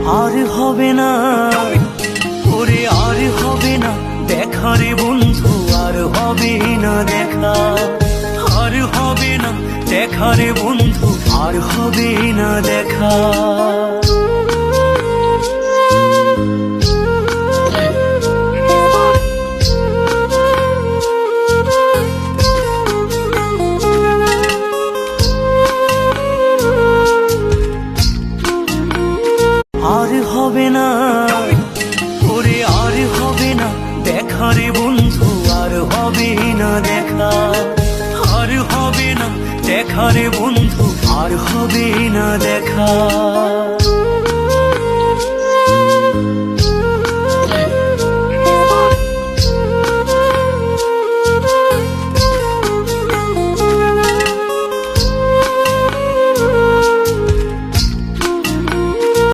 আর হবে না, ওরে আর হবে না দেখা রে বন্ধু, আর হবে না দেখা, আর হবে না দেখা রে বন্ধু, আর হবে না দেখা। আর হবে না, ওরে আর হবে না দেখা রে বন্ধু, আর হবে না দেখা, আর হবে না দেখা রে বন্ধু, আর হবে না দেখা।